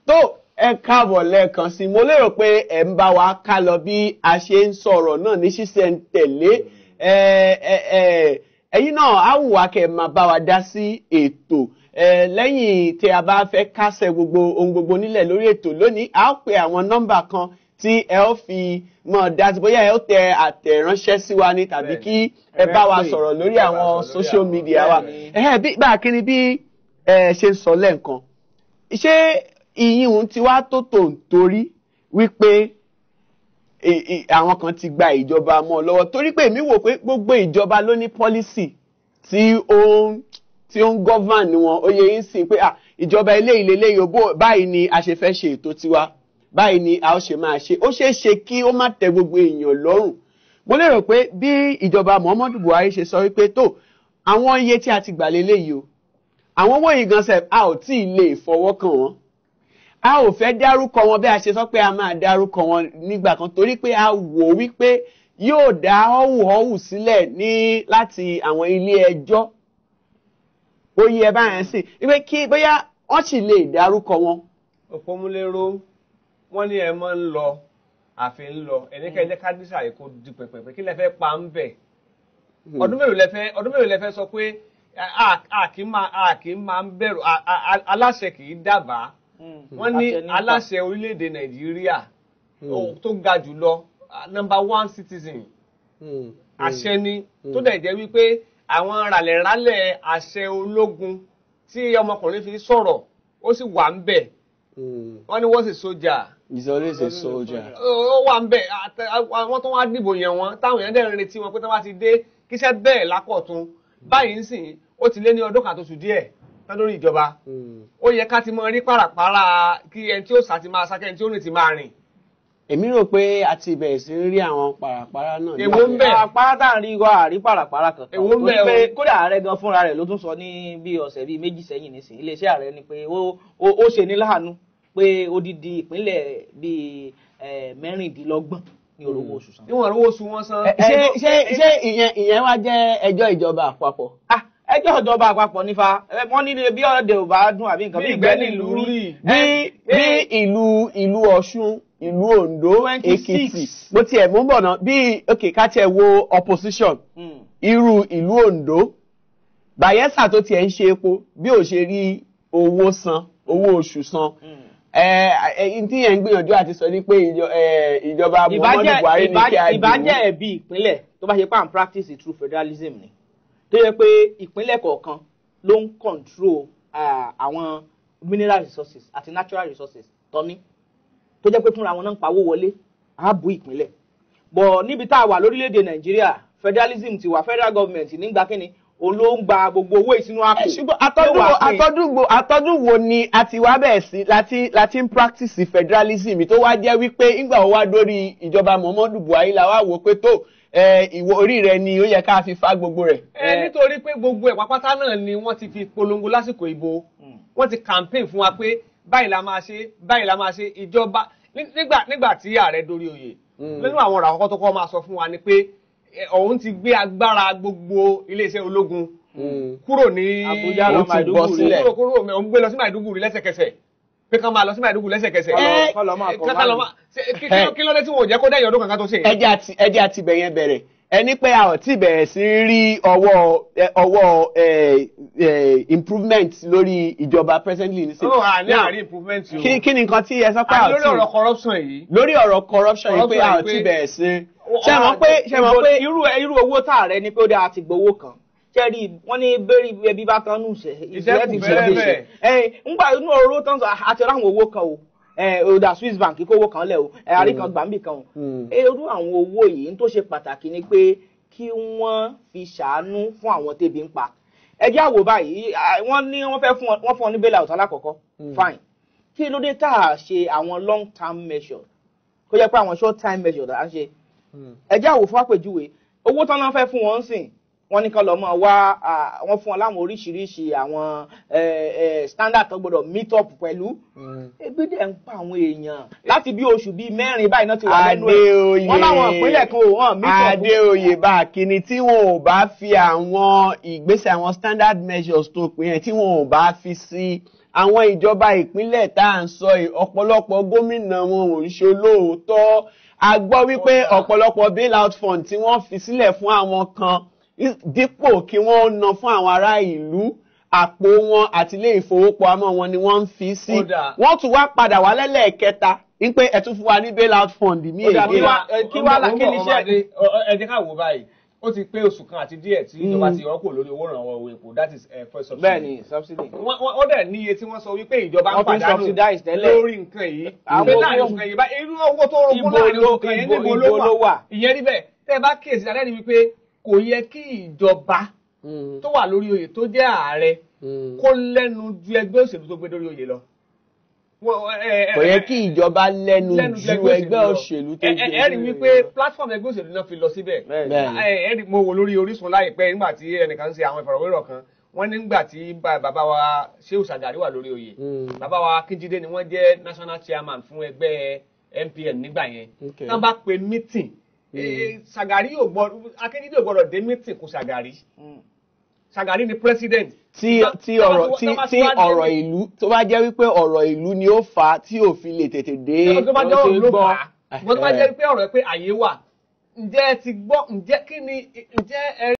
tó ẹ káàbọ̀ lẹ́ẹ̀kan sí mo lérò pé ẹ ń bá wa ká lọ bí a ṣe ń sọ̀rọ̀ náà ní ṣísẹ̀ntẹ̀lé ẹ̀yin náà á wù wá kẹ́ máa bá wa dá sí ètò lẹ́yìn tí a bá fẹ́ kásẹ̀ ohun gbogbo nílẹ̀ lórí ètò lónìí a ó pe àwọn nọ́mbà kan tí ẹ ó fi mọ̀ dá sí bóyá ẹ ó tẹ àtẹ̀ránṣẹ́ sí wa ní tàbí kí ẹ bá wa sọ̀rọ̀ lórí àwọn social media wa bá a kí ni bí ṣe ń sọ lẹ́ǹkan ṣé ìyíhun ti wá tó torí wípé àwọn kan ti gba ìjọba mọ́ lọ́wọ́ torí pé èmi wò pé gbogbo ìjọba ló ní policy tí ó ń govern wọn ó yẹ yín sí pé ìjọba eléyìí báyìí ni a ṣe fẹ́ ṣe ètò tiwa báyìí ni a ó ṣe máa ṣe ó ṣeé ṣe kí ó má tẹ́ gbogbo èèyàn lọ́rùn mo lérò pé bí ìjọba Muhammadu Buhari ṣe sọ wípé tó àwọn iye tí a ti gbà léléyìí o àwọn owó yìí gan sef a ò tí ì lè fọwọ́ kàn wọ́n a ò fẹ́ dárúkọ wọn bí a ṣe sọ pé a máa dárúkọ wọn nígbà kan torí pé a wò wípé yóò dá họ́wùhọ́wù sílẹ̀ láti àwọn ilé ẹjọ́ ó yẹ báyẹn sí wípé kí bóyá wọ́n sì lè dárúkọ wọn. Òpómúléró wọ́n ní ẹ máa ń lọ àfi ń lọ ẹnikẹ́ni kádísà yìí kò di pẹ̀pẹ̀ kí lẹ fẹ́ pa ń bẹ̀ ọdún mélòó lẹ fẹ́ sọ pé a kì í máa ń bẹ̀rù aláṣẹ kì í dábàá wọ́n ní aláṣẹ orílẹ̀-èdè Nàìjíríà tó ga jùlọ #1 citizen àṣẹ ni tó dẹ̀ jẹ́ wípé àwọn ràlẹ̀ràlẹ̀ àṣẹ ológun tí ọmọkùnrin fi sọ̀rọ̀ ó sì wà ń bẹ̀ wọ́n ní wọ́n sì sójà. He's always a soldier. ó wà ń bẹ̀ wọ́n tó wá dìbò yẹn wọn táwọn èèyàn dẹ̀ ń retí wọn pé tí wọ́n bá ti dé kíṣẹ́ bẹ́ẹ̀ lákọ̀tún báyìí ń sìn ó ti lé ní ọdún kan tó sùn díẹ̀ tán lórí ìjọba ó yẹ ká ti mọ rí pàràpàrà kí ẹni tí ó sá ti máa sá kẹ́ni tí ó rìn ti máa rìn. èmi rò pé a ti bẹ̀rẹ̀ sí rí àwọn pàràpàrà náà. èwo ń bẹ̀ pàràpàrà tá à ń rí wa àrí pàràpàrà kankan. èwo ń bẹ̀ o torí pé kódà ààrẹ gan fúnra rẹ̀ ló tún sọ ní bí ọ̀sẹ̀ bíi méjì sẹ́yìn nísìnyí iléeṣẹ́ ààrẹ ni pé ó ṣe ní láàánú pé odidi ìpínlẹ̀ bíi 16 ní olówó oṣù san. níwọ̀n olówó oṣù wọn san. ṣé ìyẹn wá jẹ́ ẹjọ́ ìjọba àpapọ̀. ẹjọ́ ìjọba àpapọ̀ nífa wọ́n ní bí ọ̀dẹ̀ ò bá dùn àbí nǹkan bí ìgbẹ́ nílùú rí. bí ìlú Ọ̀ṣun ìlú Oǹdó Èkìtì bó tiẹ̀ mú bọ̀ náà bí ká tiẹ̀ wo opposition irú ìlú Oǹdó Bayelsa tó tiẹ̀ ń ṣe epo bí ò ṣe rí owó oṣù san. Tí yẹn ń gbìyànjú àti sọ ní pé ìjọba Muhammadu Buhari ní kí a dìbò. ìbàjẹ́ ẹ̀bí ìpínlẹ̀ tó bá ṣe pàm practice true federalism ni tó yẹ pé ìpínlẹ̀ kọ̀ọ̀kan ló ń control àwọn mineral resources àti natural resources tọ́ní tó jẹ́ pé fúnra wọn náà ń pawó wọlé ààbò ìpínlẹ̀ bọ̀ níbi tá a wà lórílẹ̀‐èdè Nàìjíríà federalism ti wà federal government nígbà kínní olóńgbà gbogbo owó ìsinú àpò. ṣùgbọ́n àtọ́dún wo ni a ti wá bẹ̀ẹ̀ sí láti ń practice federalism tó wá jẹ́ wípé ńgbà ó wá dórí ìjọba Muhammadu Buhari la wá wò pé tó ìwọ orí rẹ ni ó yẹ ká fi fá gbogbo rẹ̀. nítorí pé gbogbo ẹ̀ pápátá náà ni wọ́n ti fi polongo lásìkò ìbò wọ́n ti campaign fún wa pé báyìí la máa ṣe ìjọba nígbà tí ààrẹ dórí oyè nínú àwọn ọ̀rọ̀ àkọ́kọ́ tó kọ́ máa sọ fún wa ni pé òun ti gbé agbára gbogbo iléeṣẹ́ ológun kúrò ní Àbújá lọ Maiduguri kúrò òun gbé lọ sí Maiduguri lẹ́sẹ̀kẹsẹ̀ pé kán máa lọ sí Maiduguri lẹ́sẹ̀kẹsẹ̀ kí ló dé tí wọn ò jẹ́ kó dẹ́yìn ọdún kankan tó ṣe. ẹjẹ́ àti bẹ̀yẹn bẹ̀rẹ̀ ẹni pé a ò tí bẹ̀rẹ̀ sí rí ọwọ́ improvement lórí ìjọba presently ní sí. ní àárín improvement yìí. kí ni nǹkan tí ẹ sọ pé a ò tí. lórí ọ̀rọ̀ corruption yìí. lórí ọ̀rọ̀ corruption yìí pé a ò tí bẹ̀rẹ̀ sí. ṣé mọ̀ pé irú owó tá a rẹ ni pé ó dáa ti gbowó kan kẹ́rì wọ́n ní bẹ́ẹ̀rì ẹbí bá tán nù ìṣẹ́ ti bẹ̀rẹ̀ ńgbà inú ọ̀rọ̀ tán sọ àti ọ̀rọ̀ àwọn owó kan o ọ̀dà Swiss bank kó owó kan lẹ̀ o àrí kan gbàmbì kan o irú àwọn owó yìí tó ṣe pàtàkì ni pé kí wọ́n fi ṣàánú fún àwọn tẹ́bi ń pa ẹjẹ́ àwò báyìí wọ́n ní wọ́n fún ọ ní bail out alákọ̀ọ́kọ́ fine kí ló dé tá a ṣe àwọn long term measure kó jẹ́ pé àwọn short time measure là ń ṣe ẹjẹ́ àwò fún àpèjúwe owó tán náà fẹ́ fún wọn sìn wọ́n ní kán lọ mọ́ wá wọ́n fún wọn láwọn oríṣiríṣi àwọn standard tó gbọ́dọ̀ meet up pẹ̀lú ebi dẹ̀ ń pa àwọn èèyàn láti bí oṣù bíi 4 báyìí náà ti wà lẹ́nu ẹ̀ wọ́n láwọn ìpínlẹ̀ kan ò hàn meet up. Adéoyè bá kíni tí wọn ò bá fi àwọn ìgbésẹ̀ àwọn standard measures tó pé yẹn tí wọn ò bá fi sí àwọn ìjọba ìpínlẹ̀ tá à ń sọ yìí ọ̀pọ̀lọpọ̀ gómìnà wọn ò ń ṣe olóòótọ́. A gbọ́ wípé ọ̀pọ̀lọpọ̀ bailout fund tí wọ́n fi sílẹ̀ fún àwọn kan dípò kí wọ́n ná fún àwọn ará ìlú àpò wọn àti ilé ìfowópamọ́ wọn ni wọ́n ń fi sí. Wọ́n tún wá padà wá lẹ́lẹ́ẹ̀kẹta wípé ẹ tún fún wa ní bailout fund mi èyí. Kí wá là kí ni iṣẹ́ ẹ jẹ́ ká wò báyìí ó ti pé oṣù kan àti díẹ̀ tí ìjọba ti rọ́pò lórí owó ìrànwọ́ owó epo that is first subsidy. Bẹ́ẹ̀ni subsidy. Wọ́n dẹ̀ ní iye tí wọ́n sọ wípé ìjọba ń pàdánù lórí nǹkan yìí. Pé láàrin oṣù kan yìí bá irú owó tó rogún láàrin oṣù kan yìí níbo ló wà. Ìyẹn níbẹ̀ tẹ́ ẹ bá kíyèsí alẹ́ ni wípé kò yẹ kí ìjọba tó wà lórí oyè tó jẹ́ ààrẹ kó lẹ́nu ju ẹgbẹ́ òṣèlú tó gbé lórí oyè lọ. Kò yẹ kí ìjọba lẹ́nu ju ẹgbẹ́ òṣèlú tó gbé. Ẹ rí wípé platform ẹgbẹ́ òṣèlú náà fi lọ síbẹ̀. Ẹ rí mo wò lórí Orísun láìpẹ́ nígbà tí ẹnìkan ń ṣe àwọn ìfọ̀rọ̀wérọ̀ kan wọ́n nígbà tí bàbá wa Shehu Shagari wà lórí oyè bàbá wa Akíndé ni wọ́n jẹ́ national chairman fún ẹgbẹ́ NPN nígbà yẹn tí wọ́n bá pe meeting Shagari Akíndé ò gbọ́dọ̀ dé meeting kó Shagari ni president. Tí ọ̀rọ̀ ìlú tó bá jẹ́ wípé ọ̀rọ̀ ìlú ni ó fà á tí ò fi lè tètè dé. Tó bá jẹ́ ọ̀rọ̀ ló fà á. Tó bá jẹ́ pé ọ̀rọ̀ pé àyè wà. Ǹjẹ́ ẹ ti gbọ́ ǹjẹ́ kí ni ǹjẹ́ ẹ